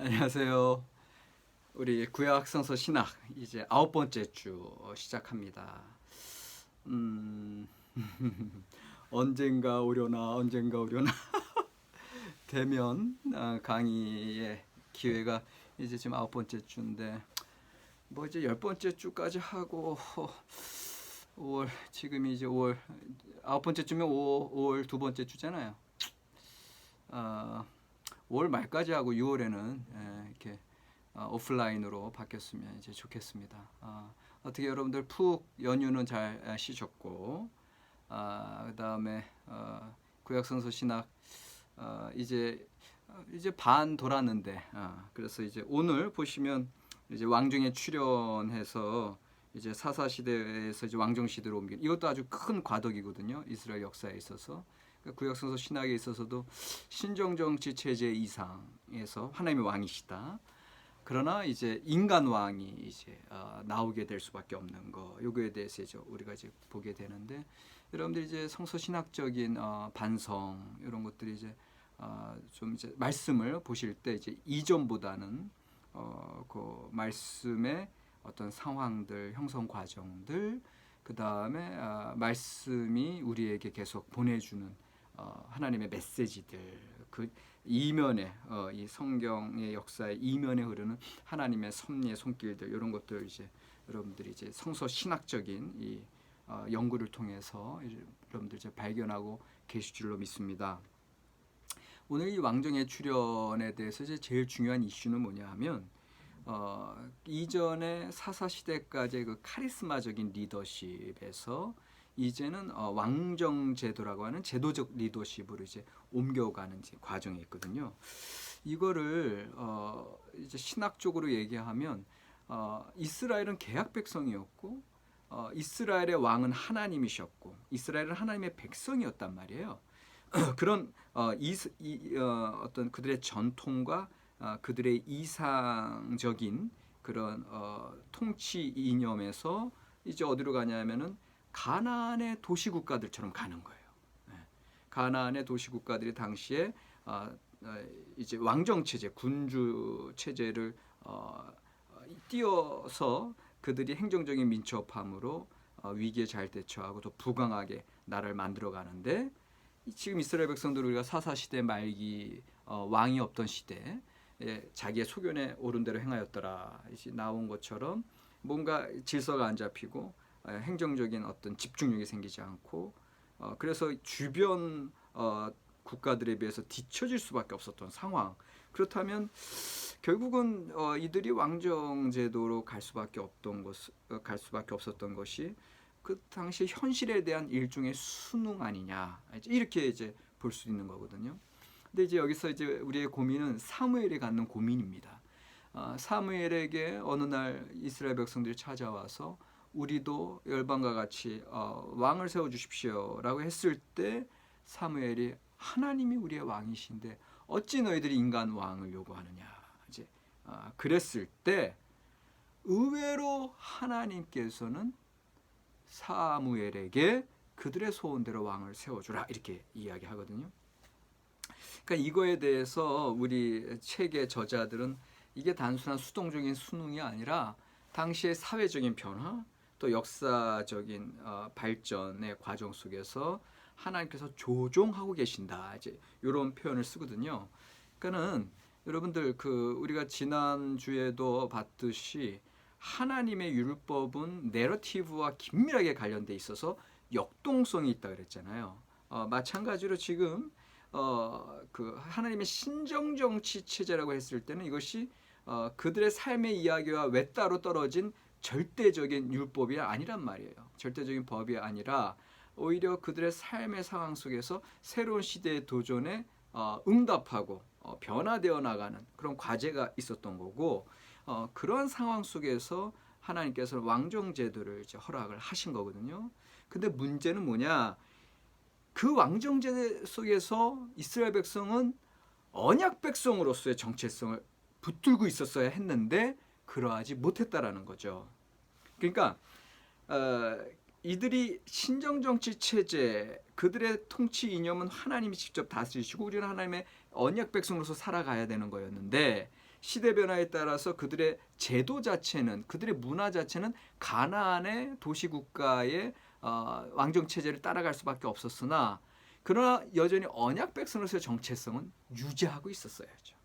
안녕하세요. 우리 구약 성서 신학 이제 9번째 주 시작합니다. 음, 언젠가 오려나 언젠가 오려나 대면 강의의 기회가 이제 지금 9번째 주인데 뭐 이제 10번째 주까지 하고 5월 지금이 이제 5월 9번째 주면 5월 두 번째 주잖아요. 어, 5월 말까지 하고 6월에는 이렇게 오프라인으로 바뀌었으면 이제 좋겠습니다. 어떻게 여러분들 푹 연휴는 잘 쉬셨고, 그다음에 구약성서 신학 이제 반 돌았는데, 그래서 이제 오늘 보시면 이제 왕중에 출연해서 이제 사사 시대에서 이제 왕정 시대로 옮긴 이것도 아주 큰 과덕이거든요. 이스라엘 역사에 있어서. 그러니까 구약성서 신학에 있어서도 신정 정치 체제 이상에서 하나님의 왕이시다. 그러나 이제 인간 왕이 이제 나오게 될 수밖에 없는 거 요거에 대해서 이제 우리가 이제 보게 되는데 여러분들 이제 성서 신학적인 반성 이런 것들이 이제 좀 이제 말씀을 보실 때 이제 이전보다는 그 말씀의 어떤 상황들 형성 과정들 그 다음에 말씀이 우리에게 계속 보내주는 하나님의 메시지들 그 이면에 이 성경의 역사의 이면에 흐르는 하나님의 섭리의 손길들 이런 것들 이제 여러분들이 이제 성서 신학적인 이 연구를 통해서 여러분들 이제 발견하고 계실 줄로 믿습니다. 오늘 이 왕정의 출현에 대해서 이제 제일 중요한 이슈는 뭐냐 하면 이전에 사사 시대까지의 그 카리스마적인 리더십에서 이제는 왕정 제도라고 하는 제도적 리더십으로 이제 옮겨가는 이제 과정이 있거든요. 이거를 이제 신학적으로 얘기하면 이스라엘은 계약 백성이었고 이스라엘의 왕은 하나님이셨고 이스라엘은 하나님의 백성이었단 말이에요. 그런 어떤 그들의 전통과 그들의 이상적인 그런 통치 이념에서 이제 어디로 가냐면은 가나안의 도시 국가들처럼 가는 거예요. 가나안의 도시 국가들이 당시에 이제 왕정 체제, 군주 체제를 띄어서 그들이 행정적인 민첩함으로 위기에 잘 대처하고 또 부강하게 나라를 만들어 가는데 지금 이스라엘 백성들 우리가 사사 시대 말기 왕이 없던 시대 자기의 소견에 옳은 대로 행하였더라 이제 나온 것처럼 뭔가 질서가 안 잡히고 행정적인 어떤 집중력이 생기지 않고 그래서 주변 국가들에 비해서 뒤처질 수밖에 없었던 상황. 그렇다면 결국은 이들이 왕정 제도로 갈 수밖에 없었던 것이 그 당시 현실에 대한 일종의 순응 아니냐 이렇게 이제 볼 수 있는 거거든요. 근데 이제 여기서 이제 우리의 고민은 사무엘이 갖는 고민입니다. 사무엘에게 어느 날 이스라엘 백성들이 찾아와서 우리도 열방과 같이 왕을 세워 주십시오라고 했을 때 사무엘이 하나님이 우리의 왕이신데 어찌 너희들이 인간 왕을 요구하느냐 이제 그랬을 때 의외로 하나님께서는 사무엘에게 그들의 소원대로 왕을 세워주라 이렇게 이야기하거든요. 그러니까 이거에 대해서 우리 책의 저자들은 이게 단순한 수동적인 순응이 아니라 당시의 사회적인 변화 또 역사적인 발전의 과정 속에서 하나님께서 조종하고 계신다 이제 이런 표현을 쓰거든요. 그러니까는 여러분들 그 우리가 지난 주에도 봤듯이 하나님의 율법은 내러티브와 긴밀하게 관련돼 있어서 역동성이 있다 그랬잖아요. 마찬가지로 지금 그 하나님의 신정 정치 체제라고 했을 때는 이것이 그들의 삶의 이야기와 외따로 떨어진 절대적인 율법이 아니란 말이에요. 절대적인 법이 아니라 오히려 그들의 삶의 상황 속에서 새로운 시대의 도전에 응답하고 변화되어 나가는 그런 과제가 있었던 거고 그러한 상황 속에서 하나님께서 왕정 제도를 이제 허락을 하신 거거든요. 근데 문제는 뭐냐? 그 왕정 제도 속에서 이스라엘 백성은 언약 백성으로서의 정체성을 붙들고 있었어야 했는데 그러하지 못했다라는 거죠. 그러니까 이들이 신정정치 체제 그들의 통치 이념은 하나님이 직접 다스리시고 우리는 하나님의 언약 백성으로서 살아가야 되는 거였는데 시대 변화에 따라서 그들의 제도 자체는, 그들의 문화 자체는 가나안의 도시국가의 왕정 체제를 따라갈 수밖에 없었으나, 그러나 여전히 언약 백성으로서의 정체성은 유지하고 있었어야죠.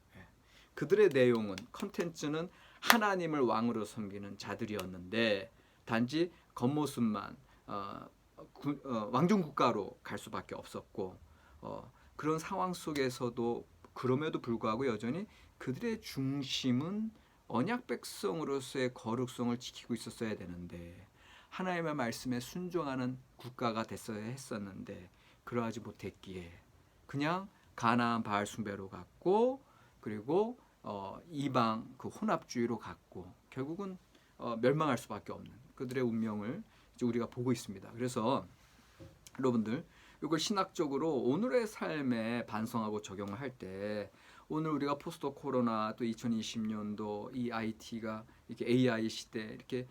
그들의 내용은, 컨텐츠는 하나님을 왕으로 섬기는 자들이었는데, 단지 겉모습만 왕정 국가로 갈 수밖에 없었고, 그런 상황 속에서도 그럼에도 불구하고 여전히 그들의 중심은 언약 백성으로서의 거룩성을 지키고 있었어야 되는데, 하나님의 말씀에 순종하는 국가가 됐어야 했었는데 그러하지 못했기에 그냥 가나안 바알 숭배로 갔고, 그리고 이방 그 혼합주의로 갔고, 결국은 멸망할 수밖에 없는 그들의 운명을 이제 우리가 보고 있습니다. 그래서 여러분들, 이걸 신학적으로 오늘의 삶에 반성하고 적용을 할 때, 오늘 우리가 포스트 코로나, 또 2020년도 이 IT가 이렇게 AI 시대 이렇게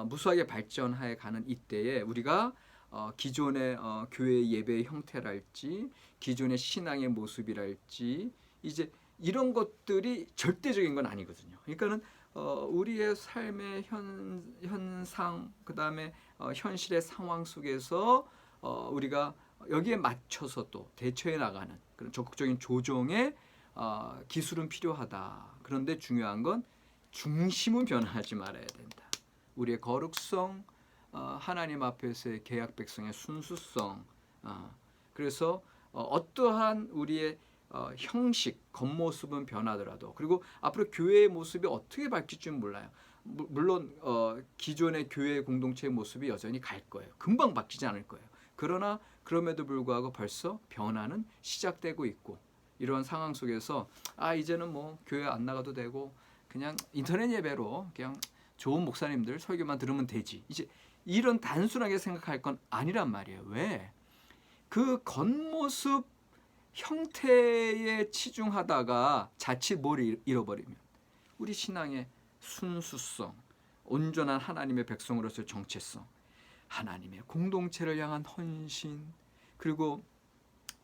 무수하게 발전해 가는 이때에 우리가 기존의 교회 예배의 형태랄지, 기존의 신앙의 모습이랄지, 이제 이런 것들이 절대적인 건 아니거든요. 그러니까는 우리의 삶의 현상, 그 다음에 현실의 상황 속에서 우리가 여기에 맞춰서 또 대처해 나가는 그런 적극적인 조정의 기술은 필요하다. 그런데 중요한 건 중심은 변하지 말아야 된다. 우리의 거룩성, 하나님 앞에서의 계약 백성의 순수성. 그래서 어떠한 우리의 형식, 겉모습은 변하더라도, 그리고 앞으로 교회의 모습이 어떻게 바뀔지는 몰라요. 물론 기존의 교회 공동체의 모습이 여전히 갈 거예요. 금방 바뀌지 않을 거예요. 그러나 그럼에도 불구하고 벌써 변화는 시작되고 있고, 이런 상황 속에서 이제는 뭐 교회 안 나가도 되고 그냥 인터넷 예배로 그냥 좋은 목사님들 설교만 들으면 되지, 이제 이런 단순하게 생각할 건 아니란 말이에요. 왜? 그 겉모습 형태에 치중하다가 자칫 뭘 잃어버리면 우리 신앙의 순수성, 온전한 하나님의 백성으로서의 정체성, 하나님의 공동체를 향한 헌신, 그리고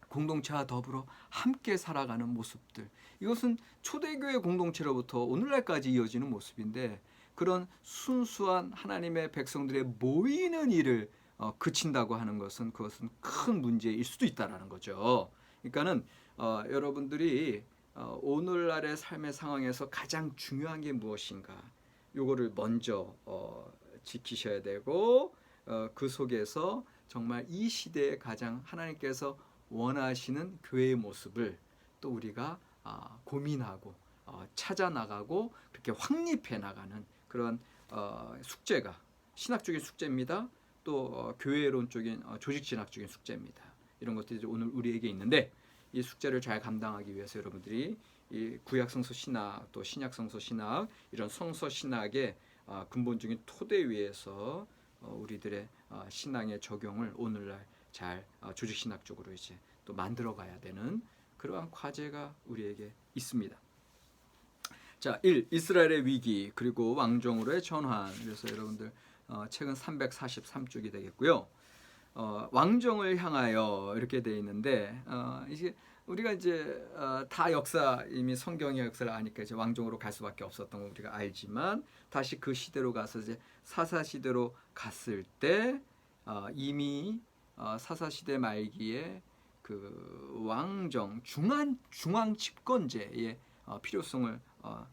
공동체와 더불어 함께 살아가는 모습들, 이것은 초대교회 공동체로부터 오늘날까지 이어지는 모습인데, 그런 순수한 하나님의 백성들의 모이는 일을 그친다고 하는 것은, 그것은 큰 문제일 수도 있다라는 거죠. 그러니까는 여러분들이 오늘날의 삶의 상황에서 가장 중요한 게 무엇인가, 요거를 먼저 지키셔야 되고, 그 속에서 정말 이 시대에 가장 하나님께서 원하시는 교회의 모습을 또 우리가 고민하고 찾아 나가고 그렇게 확립해 나가는 그런 숙제가 신학적인 숙제입니다. 또 교회론적인 조직신학적인 숙제입니다. 이런 것들이 오늘 우리에게 있는데, 이 숙제를 잘 감당하기 위해서 여러분들이 이 구약 성서 신학, 또 신약 성서 신학, 이런 성서 신학의 근본적인 토대 위에서 우리들의 신앙의 적용을 오늘날 잘 조직신학적으로 이제 또 만들어가야 되는 그러한 과제가 우리에게 있습니다. 자, 1. 이스라엘의 위기, 그리고 왕정으로의 전환. 그래서 여러분들 책은 343쪽이 되겠고요. 왕정을 향하여 이렇게 되어 있는데, 이게 우리가 이제 다 역사, 이미 성경의 역사를 아니까 이제 왕정으로 갈 수밖에 없었던 거 우리가 알지만, 다시 그 시대로 가서 이제 사사 시대로 갔을 때 이미 사사 시대 말기에 그 왕정 중앙 집권제의 필요성을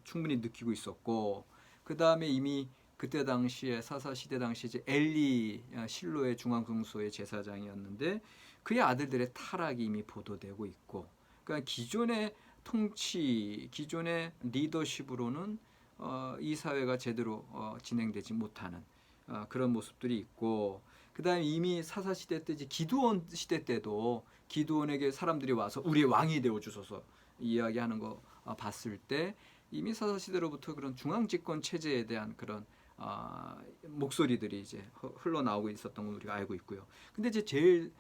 충분히 느끼고 있었고, 그 다음에 이미 그때 당시에 사사 시대 당시 이제 엘리 실로의 중앙 성소의 제사장이었는데, 그의 아들들의 타락이 이미 보도되고 있고, 그러니까 기존의 통치, 기존의 리더십으로는 이 사회가 제대로 진행되지 못하는 그런 모습들이 있고, 그 다음에 이미 사사 시대 때, 이제 기드온 시대 때도 기드온에게 사람들이 와서 우리의 왕이 되어 주소서 이야기하는 거 봤을 때, 이미 사사 시대로부터 그런 중앙 집권 체제에 대한 그런 목소리들이 이제 흘러나오고 있었던 걸 우리가 알고 있고요. 근데 이제 제일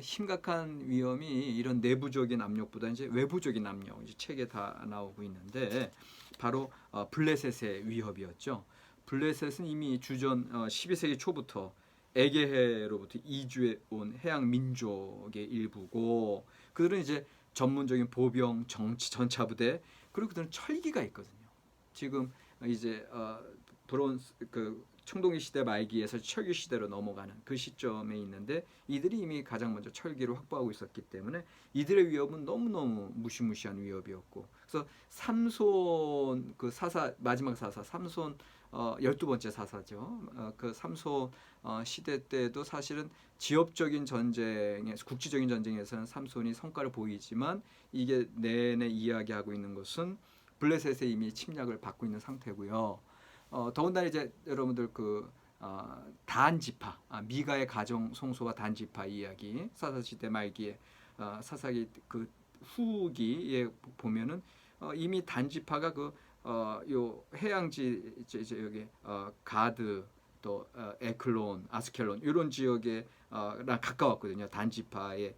심각한 위험이 이런 내부적인 압력보다 이제 외부적인 압력, 이제 책에 다 나오고 있는데, 바로 블레셋의 위협이었죠. 블레셋은 이미 주전 12세기 초부터 에게해로부터 이주해 온 해양 민족의 일부고, 그들은 이제 전문적인 보병, 정치, 전차부대, 그리고 그들은 철기가 있거든요. 지금 이제 브론스 그 청동기 시대 말기에서 철기 시대로 넘어가는 그 시점에 있는데 이들이 이미 가장 먼저 철기를 확보하고 있었기 때문에 이들의 위협은 너무너무 무시무시한 위협이었고 그래서 삼손 그 사사 마지막 사사 삼손 12번째 사사죠. 그 삼손 시대 때도 사실은 지역적인 전쟁에서 국지적인 전쟁에서는 삼손이 성과를 보이지만 이게 내내 이야기하고 있는 것은 블레셋에 이미 침략을 받고 있는 상태고요. 더군다나 이제 여러분들 단 지파 미가의 가정 송소와 단 지파 이야기 사사시대 말기에 사사기 그 후기에 보면은 이미 단 지파가 요 해양지 이제 여기 가드 또 에클론 아스켈론 이런 지역에 랑 가까웠거든요. 단 지파의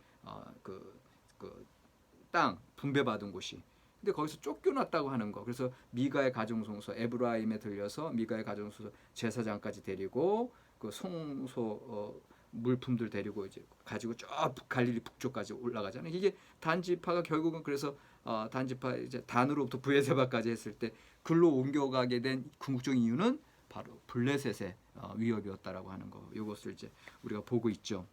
땅 분배받은 곳이. 근데 거기서 쫓겨났다고 하는 거. 그래서 미가의 가정송소 에브라임에 들려서 미가의 가정송소 제사장까지 데리고 그 송소 물품들 데리고 이제 가지고 저 갈릴리 북쪽까지 올라가잖아요. 이게 단지파가 결국은 그래서 단지파 이제 단으로부터 브에세바까지 했을 때 글로 옮겨가게 된 궁극적인 이유는 바로 블레셋의 위협이었다라고 하는 거. 이것을 이제 우리가 보고 있죠.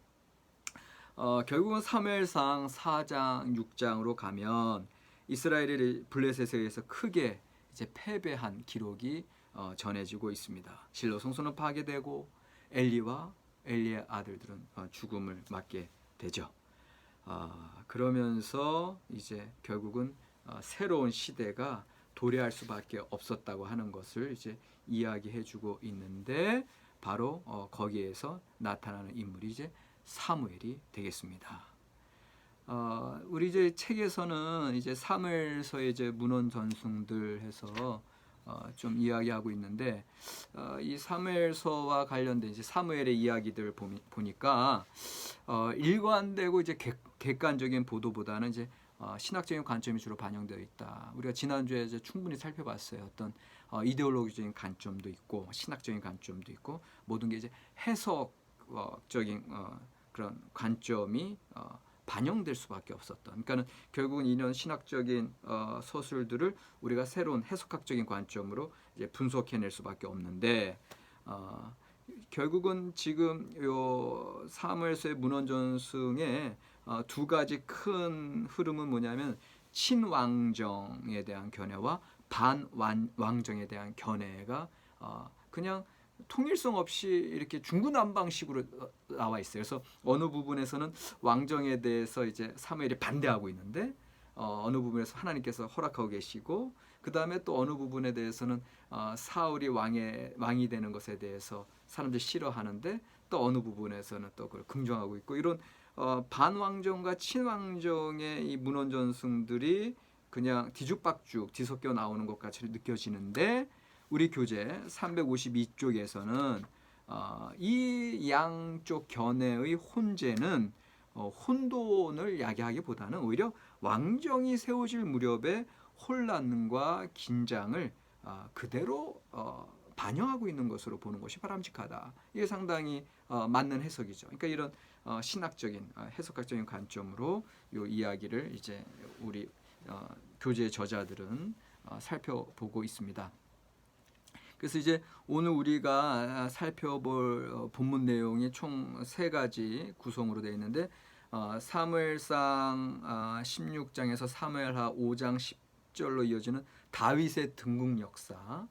결국은 사무엘상 4장 6장으로 가면 이스라엘이 블레셋에 의해서 크게 이제 패배한 기록이 전해지고 있습니다. 실로 성소는 파괴되고 엘리와 엘리의 아들들은 죽음을 맞게 되죠. 그러면서 이제 결국은 새로운 시대가 도래할 수밖에 없었다고 하는 것을 이제 이야기해주고 있는데 바로 거기에서 나타나는 인물이 이제 사무엘이 되겠습니다. 우리 이제 책에서는 이제 사무엘서의 이제 문헌 전승들 해서 좀 이야기하고 있는데 이 사무엘서와 관련된 이제 사무엘의 이야기들 보니까 일관되고 이제 객관적인 보도보다는 이제 신학적인 관점이 주로 반영되어 있다. 우리가 지난주에 이제 충분히 살펴봤어요. 어떤 이데올로기적인 관점도 있고 신학적인 관점도 있고 모든 게 이제 해석적인 그런 관점이 반영될 수밖에 없었던. 그러니까는 결국은 이런 신학적인 서술들을 우리가 새로운 해석학적인 관점으로 이제 분석해낼 수밖에 없는데 결국은 지금 요 사무엘서의 문헌전승의 두 가지 큰 흐름은 뭐냐면 친왕정에 대한 견해와 반왕정에 대한 견해가 그냥 통일성 없이 이렇게 중구난방식으로 나와 있어요. 그래서 어느 부분에서는 왕정에 대해서 이제 사무엘이 반대하고 있는데 어느 부분에서 하나님께서 허락하고 계시고 그 다음에 또 어느 부분에 대해서는 사울이 왕이 되는 것에 대해서 사람들이 싫어하는데 또 어느 부분에서는 또 그걸 긍정하고 있고 이런 반왕정과 친왕정의 이 문헌전승들이 그냥 뒤죽박죽 뒤섞여 나오는 것 같이 느껴지는데 우리 교재 352쪽에서는 이 양쪽 견해의 혼재는 혼돈을 야기하기보다는 오히려 왕정이 세워질 무렵에 혼란과 긴장을 그대로 반영하고 있는 것으로 보는 것이 바람직하다. 이게 상당히 맞는 해석이죠. 그러니까 이런 신학적인 해석학적인 관점으로 이 이야기를 이제 우리 교재 저자들은 살펴보고 있습니다. 그래서 이제 오늘 우리가 살펴볼 본문 내용이 총 3가지 구성으로 되어 있는데 사무엘상 16장에서 사무엘하 5장 10절로 이어지는 다윗의 등극 역사,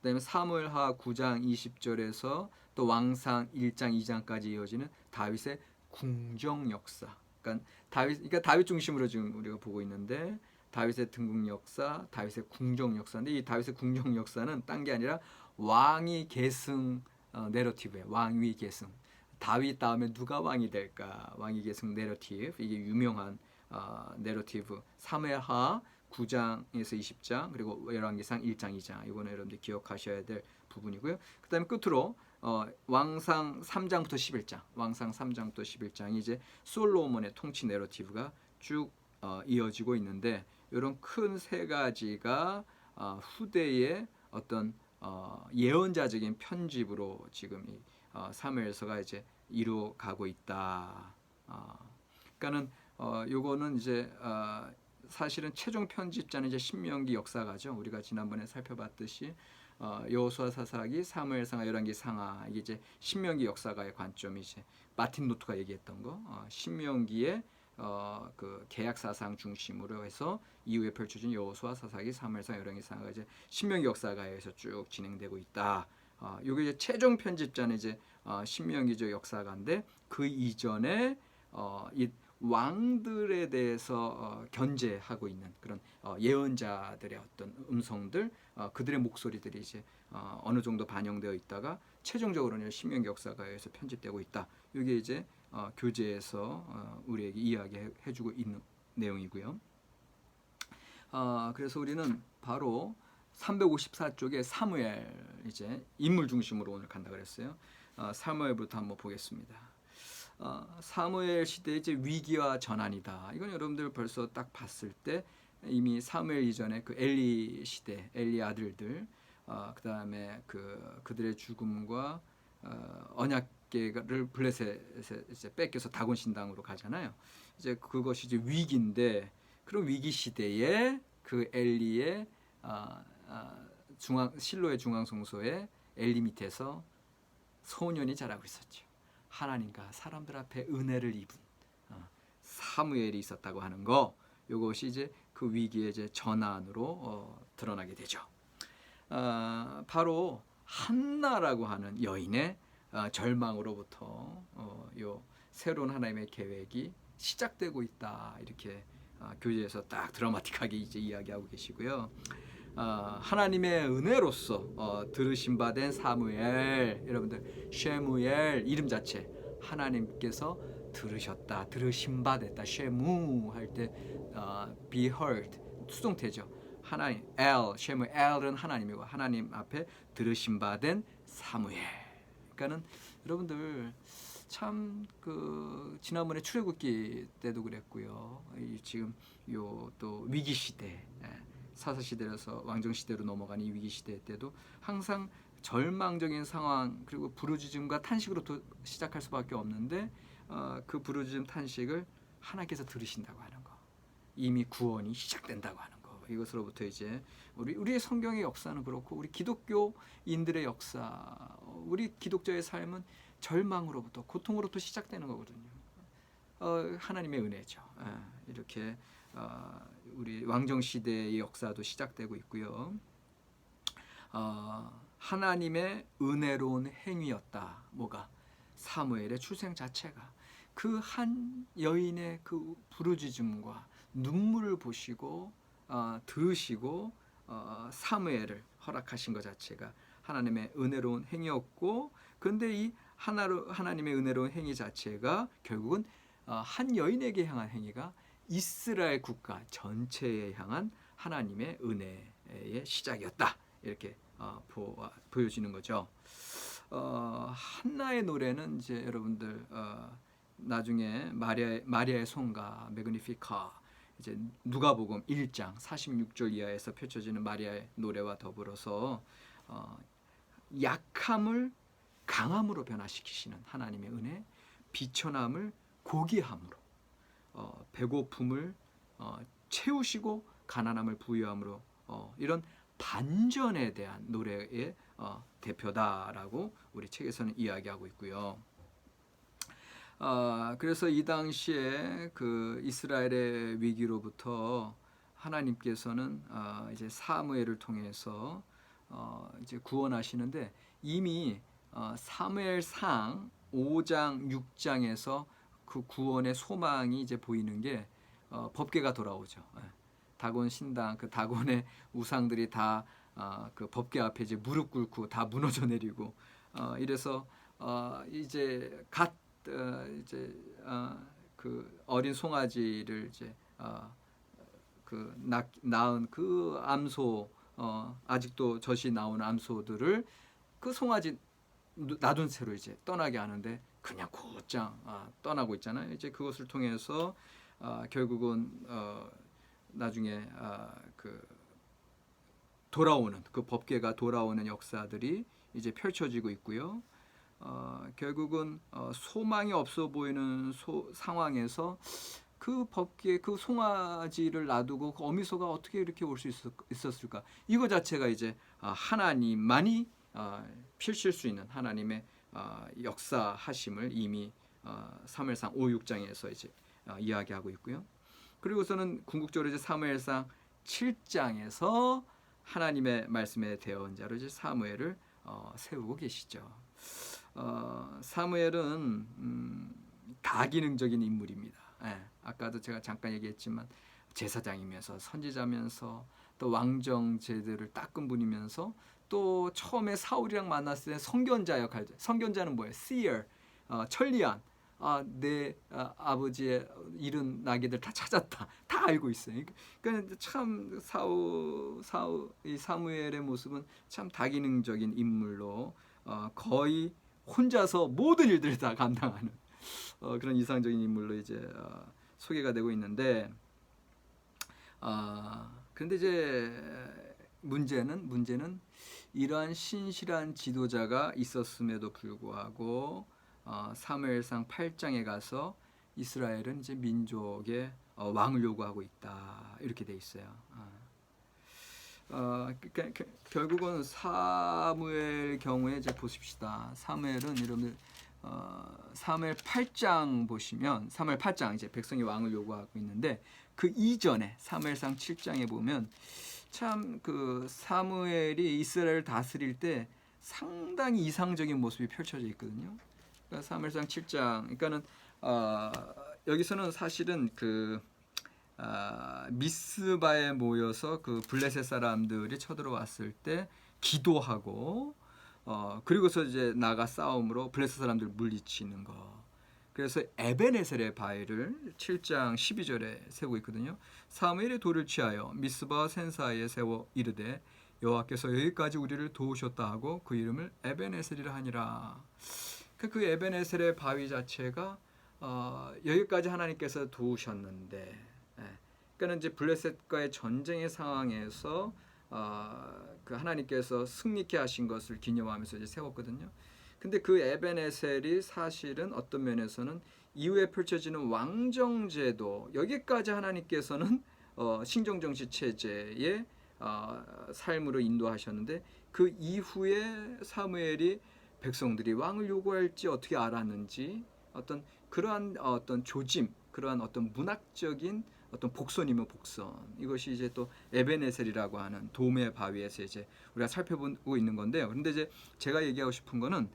그다음에 사무엘하 9장 20절에서 또 왕상 1장 2장까지 이어지는 다윗의 궁정 역사. 그러니까 다윗 중심으로 지금 우리가 보고 있는데 다윗의 등극 역사, 다윗의 궁정 역사인데 이 다윗의 궁정 역사는 딴 게 아니라 왕위 계승 내러티브예요. 왕위 계승. 다윗 다음에 누가 왕이 될까? 왕위 계승 내러티브. 이게 유명한 내러티브. 사무엘하 9장에서 20장 그리고 열왕기상 1장 2장. 이거는 여러분들 기억하셔야 될 부분이고요. 그다음에 끝으로 왕상 3장부터 11장. 왕상 3장부터 11장이 이제 솔로몬의 통치 내러티브가 쭉 이어지고 있는데 이런 큰 3가지가 후대의 어떤 예언자적인 편집으로 지금 이 사무엘서가 이제 이루어가고 있다. 그러니까는 요거는 이제 사실은 최종 편집자는 이제 신명기 역사가죠. 우리가 지난번에 살펴봤듯이 여호수아 사사기, 사무엘상하, 열왕기상하 이게 이제 신명기 역사가의 관점이 이제 마틴 루터가 얘기했던 거, 신명기의 그 계약 사상 중심으로 해서 이후에 펼쳐진 여호수아 사사기, 사무엘상, 열왕기상하가 이제 신명기 역사가에서 쭉 진행되고 있다. 요게 이제 최종 편집자는 이제 신명기적 역사가인데 그 이전에 이 왕들에 대해서 견제하고 있는 그런 예언자들의 어떤 음성들, 그들의 목소리들이 이제 어느 정도 반영되어 있다가 최종적으로는 신명기 역사가에서 편집되고 있다. 이게 이제 교재에서 우리에게 이야기해주고 있는 내용이고요. 그래서 우리는 바로 354쪽에 사무엘 이제 인물 중심으로 오늘 간다 그랬어요. 사무엘부터 한번 보겠습니다. 사무엘 시대의 이제 위기와 전환이다. 이건 여러분들 벌써 딱 봤을 때 이미 사무엘 이전에 그 엘리 시대, 엘리 아들들, 그 다음에 그들의 죽음과 언약궤를 블레셋에 이제 뺏겨서 다곤 신당으로 가잖아요. 이제 그것이 이제 위기인데 그런 위기 시대에 그 엘리의 실로의 중앙성소에 엘리 밑에서 소년이 자라고 있었죠. 하나님과 사람들 앞에 은혜를 입은 사무엘이 있었다고 하는 거, 이것이 이제 그 위기의 이제 전환으로 드러나게 되죠. 바로 한나라고 하는 여인의 절망으로부터 요 새로운 하나님의 계획이 시작되고 있다. 이렇게 교재에서 딱 드라마틱하게 이제 이야기하고 계시고요. 하나님의 은혜로서 들으심 받은 사무엘, 여러분들 쉐무엘 이름 자체 하나님께서 들으셨다, 들으심 받았다. 쉐무 할 때 be heard 수동태죠. 하나님 쉐무엘은 하나님이고 하나님 앞에 들으심 받은 사무엘. 그러니까는 여러분들 참 지난번에 출애굽기 때도 그랬고요. 지금 요 또 위기 시대, 사사 시대에서 왕정 시대로 넘어간 이 위기 시대 때도 항상 절망적인 상황 그리고 부르짖음과 탄식으로 시작할 수밖에 없는데 그 부르짖음 탄식을 하나님께서 들으신다고 하는 거, 이미 구원이 시작된다고 하는 거, 이것으로부터 이제 우리의 성경의 역사는 그렇고 우리 기독교인들의 역사, 우리 기독자의 삶은 절망으로부터 고통으로부터 시작되는 거거든요. 하나님의 은혜죠. 이렇게 우리 왕정 시대의 역사도 시작되고 있고요. 하나님의 은혜로운 행위였다. 뭐가? 사무엘의 출생 자체가 그 한 여인의 그 부르짖음과 눈물을 보시고 들으시고 사무엘을 허락하신 것 자체가 하나님의 은혜로운 행위였고, 그런데 이 하나님의 은혜로운 행위 자체가 결국은 한 여인에게 향한 행위가 이스라엘 국가 전체에 향한 하나님의 은혜의 시작이었다. 이렇게 보여지는 거죠. 한나의 노래는 이제 여러분들 나중에 마리아의 송가 메그니피카, 이제 누가복음 1장 46절 이하에서 펼쳐지는 마리아의 노래와 더불어서 약함을 강함으로 변화시키시는 하나님의 은혜, 비천함을 고귀함으로, 배고픔을 채우시고 가난함을 부유함으로, 이런 반전에 대한 노래의 대표다라고 우리 책에서는 이야기하고 있고요. 그래서 이 당시에 그 이스라엘의 위기로부터 하나님께서는 이제 사무엘을 통해서 이제 구원하시는데, 이미 사무엘상 5장 6장에서 그 구원의 소망이 이제 보이는 게 법궤가 돌아오죠. 다곤 신당, 그 다곤의 우상들이 다 그 법궤 앞에 이제 무릎 꿇고 다 무너져 내리고, 이래서 이제 그 어린 송아지를 이제 낳은 그 암소, 아직도 젖이 나오는 암소들을 그 송아지 놔둔 채로 이제 떠나게 하는데 그냥 곧장 떠나고 있잖아요. 이제 그것을 통해서 결국은 나중에 돌아오는 그 법궤가 돌아오는 역사들이 이제 펼쳐지고 있고요. 결국은 소망이 없어 보이는 상황에서 그 법궤 그 송아지를 놔두고 그 어미소가 어떻게 이렇게 올 수 있었을까? 이거 자체가 이제 하나님만이 펼칠 수 있는 하나님의 역사하심을 이미 사무엘상 5, 6장에서 이제 이야기하고 있고요. 그리고서는 궁극적으로 이제 사무엘상 7장에서 하나님의 말씀에 대언자로 이제 사무엘을 세우고 계시죠. 사무엘은 다기능적인 인물입니다. 예, 아까도 제가 잠깐 얘기했지만 제사장이면서 선지자면서 또 왕정 제도를 닦은 분이면서 또 처음에 사울이랑 만났을 때 선견자 역할. 선견자는 뭐예요? seer, 천리안. 내 아버지의 잃은 나귀들 다 찾았다. 다 알고 있어요. 그러니까 참 이 사무엘의 모습은 참 다기능적인 인물로 거의 혼자서 모든 일들을 다 감당하는 그런 이상적인 인물로 이제 소개가 되고 있는데, 그런데 이제 문제는 이러한 신실한 지도자가 있었음에도 불구하고 사무엘상 8장에 가서 이스라엘은 이제 민족의 왕을 요구하고 있다, 이렇게 돼 있어요. 결국은 사무엘 경우에 이제 보십시다. 사무엘은 여러분들 사무엘 8장 보시면 사무엘 8장 이제 백성이 왕을 요구하고 있는데 그 이전에 사무엘상 7장에 보면 참 그 사무엘이 이스라엘을 다스릴 때 상당히 이상적인 모습이 펼쳐져 있거든요. 그러니까 사무엘상 7장, 그러니까는 여기서는 사실은 그 미스바에 모여서 그 블레셋 사람들이 쳐들어왔을 때 기도하고 그리고서 이제 나가 싸움으로 블레셋 사람들 물리치는 거. 그래서 에벤에셀의 바위를 7장 12절에 세우고 있거든요. 사무엘이 돌을 취하여 미스바 센 사이에 세워 이르되 여호와께서 여기까지 우리를 도우셨다 하고 그 이름을 에벤에셀이라 하니라. 그 에벤에셀의 바위 자체가 여기까지 하나님께서 도우셨는데, 그러니까 이제 블레셋과의 전쟁의 상황에서 그 하나님께서 승리케 하신 것을 기념하면서 이제 세웠거든요. 근데 그 에벤에셀이 사실은 어떤 면에서는 이후에 펼쳐지는 왕정제도, 여기까지 하나님께서는 신정정치 체제의 삶으로 인도하셨는데 그 이후에 사무엘이 백성들이 왕을 요구할지 어떻게 알았는지 어떤 그러한 어떤 조짐, 그러한 어떤 문학적인 어떤 복선이면 복선, 이것이 이제 또 에벤에셀이라고 하는 도움의 바위에서 이제 우리가 살펴보고 있는 건데요. 그런데 이제 제가 얘기하고 싶은 거는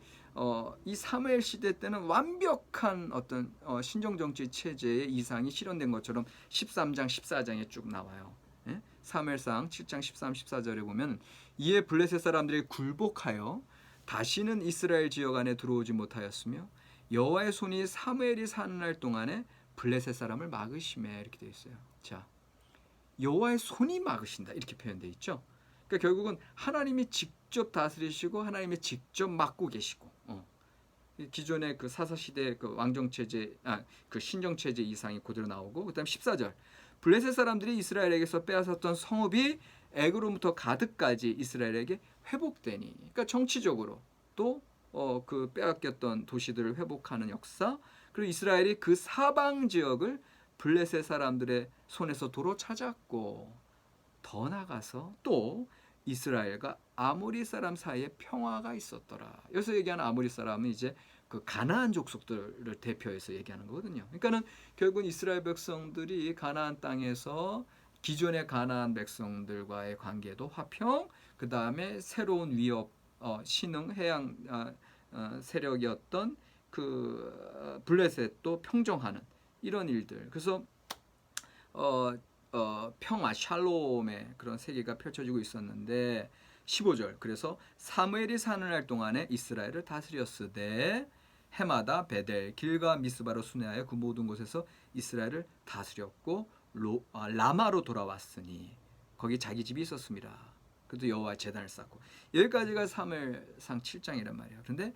이 사무엘 시대 때는 완벽한 어떤 신정 정치 체제의 이상이 실현된 것처럼 13장, 14장에 쭉 나와요. 예? 사무엘상 7장 13, 14절에 보면 이에 블레셋 사람들이 굴복하여 다시는 이스라엘 지역 안에 들어오지 못하였으며 여호와의 손이 사무엘이 사는 날 동안에 블레셋 사람을 막으심에, 이렇게 되어 있어요. 자, 여호와의 손이 막으신다, 이렇게 표현되어 있죠. 그러니까 결국은 하나님이 직접 다스리시고 하나님이 직접 막고 계시고, 기존의 그 사사 시대 그 왕정 체제, 그 신정 체제 이상이 그대로 나오고, 그다음 14절 블레셋 사람들이 이스라엘에게서 빼앗았던 성읍이 애굽으로부터 가드까지 이스라엘에게 회복되니, 그러니까 정치적으로 또 그 빼앗겼던 도시들을 회복하는 역사, 그리고 이스라엘이 그 사방 지역을 블레셋 사람들의 손에서 도로 찾았고, 더 나가서 또 이스라엘과 아모리 사람 사이에 평화가 있었더라. 여기서 얘기하는 아모리 사람은 이제 그 가나안 족속들을 대표해서 얘기하는 거거든요. 그러니까는 결국은 이스라엘 백성들이 가나안 땅에서 기존의 가나안 백성들과의 관계도 화평, 그 다음에 새로운 위협, 신흥 해양 세력이었던 그 블레셋도 평정하는 이런 일들. 그래서 평화, 샬롬의 그런 세계가 펼쳐지고 있었는데 15절, 그래서 사무엘이 사는 날 동안에 이스라엘을 다스렸으되 해마다 베델, 길과 미스바로 순회하여 그 모든 곳에서 이스라엘을 다스렸고 라마로 돌아왔으니 거기 자기 집이 있었습니다. 그래도 여호와 제단을 쌓고, 여기까지가 사무엘상 7장이란 말이에요. 그런데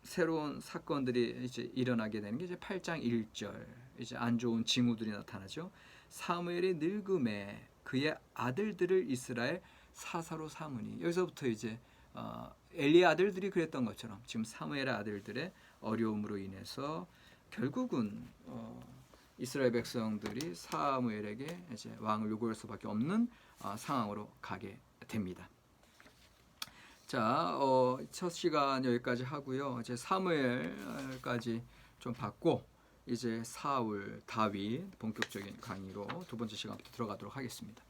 새로운 사건들이 이제 일어나게 되는 게 이제 8장 1절, 이제 안 좋은 징후들이 나타나죠. 사무엘이 늙음에 그의 아들들을 이스라엘 사사로 삼으니, 여기서부터 이제 엘리의 아들들이 그랬던 것처럼 지금 사무엘의 아들들의 어려움으로 인해서 결국은 이스라엘 백성들이 사무엘에게 이제 왕을 요구할 수밖에 없는 상황으로 가게 됩니다. 자, 첫 시간 여기까지 하고요. 이제 사무엘까지 좀 받고 이제 사울, 다윗 본격적인 강의로 두 번째 시간부터 들어가도록 하겠습니다.